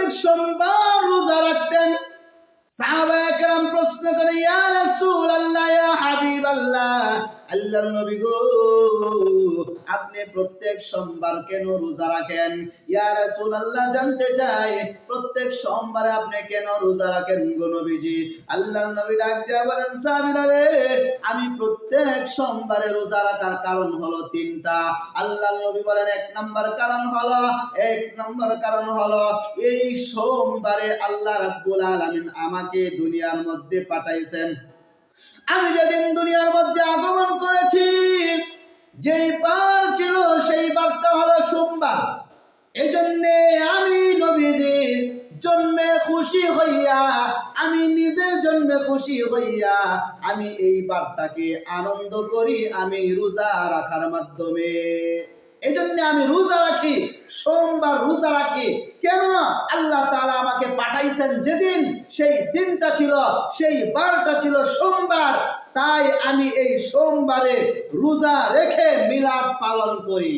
প্রত্যেক সোমবার রোজা রাখতেন। সাহাবায়ে কেরাম প্রশ্ন করে, ইয়া রাসূলুল্লাহ, ইয়া হাবিবাল্লাহ, আল্লাহর নবী গো, আপনি প্রত্যেক সোমবার কেন রোজা রাখেন? ইয়া রাসূলুল্লাহ, জানতে চাই প্রত্যেক সোমবারে আপনি কেন রোজা রাখেন গো নবীজি? আল্লাহর নবী ডাক দিয়া বলেন, সাহাবীরা রে, আমি প্রত্যেক সোমবারে রোজা রাখার কারণ হলো তিনটা। আল্লাহর নবী বলেন, এক নম্বর কারণ হলো এই সোমবারে আল্লাহ রাব্বুল আলামিন আমাকে দুনিয়ার মধ্যে পাঠাইছেন। আমি যেদিন দুনিয়ার মধ্যে আগমন করেছি, যেই বার ছিল সেই বারটা হলো সোমবার। এজন্য আমি নবীজির জন্মে খুশি হইয়া, আমি নিজের জন্মে খুশি হইয়া আমি এই বারটাকে আনন্দ করি আমি রোজা রাখার মাধ্যমে। এই জন্য আমি রোজা রাখি, সোমবার রোজা রাখি। কেন? আল্লাহ তাআলা আমাকে পাঠাইছেন যেদিন, সেই দিনটা ছিল, সেই বারটা ছিল সোমবার। তাই আমি এই সোমবারে রোজা রেখে মিলাদ পালন করি।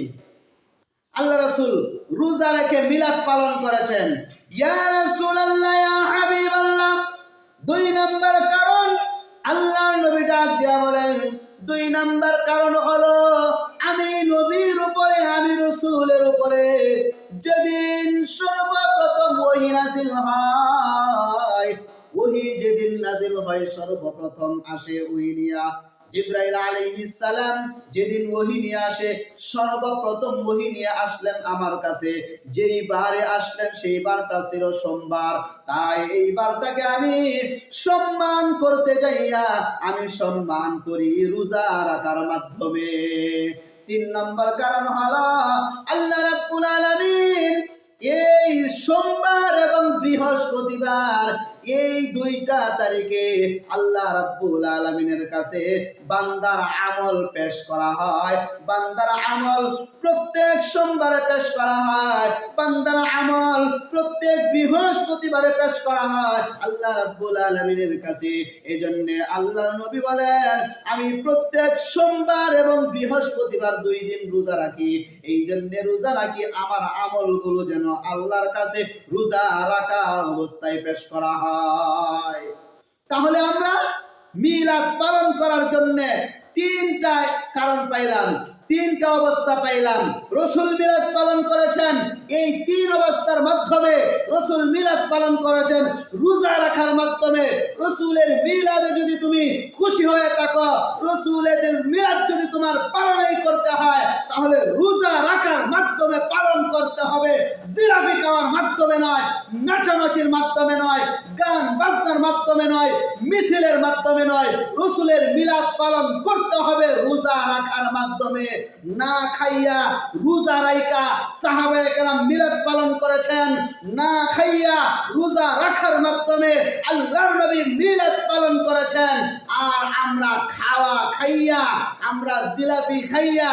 আল্লাহ রাসূল রোজা রেখে মিলাদ পালন করেছেন। ইয়া রাসূলুল্লাহ, ইয়া হাবিবাল্লাহ, দুই নাম্বার কারণ, আল্লাহর নবী ডাক দিয়া বলেন, দুই নাম্বার কারণ হলো আমি নবীর উপরে, আমি রাসূলের উপরে যেদিন সর্বপ্রথম ওহী নাযিল হয়, ওহী যেদিন নাযিল হয় সর্বপ্রথম আসে ওহী নিয়া জিবরাইল আলাইহিস সালাম। যেদিন ওহী নিয়ে আসে, সর্বপ্রথম ওহী নিয়ে আসলেন আমার কাছে, যেই বারে আসলেন সেই বারটা ছিল সোমবার। তাই এই বারটাকে আমি সম্মান করতে যাইয়া আমি সম্মান করি রোজা রাখার মাধ্যমে। তিন নম্বর কারণ হলো আল্লাহ রাব্বুল আলামিন এই সোমবার এবং বৃহস্পতিবার, এই দুইটা তারিখে আল্লাহ রাব্বুল আলামিনের কাছে বান্দার আমল পেশ করা হয়। বান্দার আমল প্রত্যেক সোমবারে পেশ করা হয়, বান্দার আমল প্রত্যেক বৃহস্পতিবারে পেশ করা হয় আল্লাহ রাব্বুল আলামিনের কাছে। এজন্য আল্লাহর নবী বলেন, আমি প্রত্যেক সোমবার এবং বৃহস্পতিবার 2 দিন রোজা রাখি। এই জন্য রোজা রাখি আমার আমলগুলো যেন আল্লাহর কাছে রোজা রাখা অবস্থায় পেশ করা হয়। তাহলে আমরা মিলাদ পালন করার জন্য তিনটা কারণ পাইলাম, তিনটা অবস্থা পাইলাম। রাসূল মিলাদ পালন করেছেন, এই তিন অবস্থার মাধ্যমে রাসূল মিলাদ পালন করেছেন রোজা রাখার মাধ্যমে। রাসূলের মিলাদে যদি তুমি খুশি হয়ে থাকো, রাসূলের মিলাদ যদি তোমার পালনই করতে হয়, তাহলে রোজা রাখার মাধ্যমে পালন করতে হবে। জিলাপি খাওয়ার মাধ্যমে নয়, নাচানাচির মাধ্যমে নয়, গান বাজনার মাধ্যমে নয়, মিছিলের মাধ্যমে নয়। রাসূলের মিলাদ পালন করতে হবে রোজা রাখার মাধ্যমে। না খাইয়া রোজা রাইকা সাহাবায়ে কেরাম মিলাদ পালন করেছেন, না খাইয়া রোজা রাখার মাধ্যমে আল্লাহর নবী মিলাদ পালন করেছেন। আর আমরা খাওয়া খাইয়া, আমরা জিলাপি খাইয়া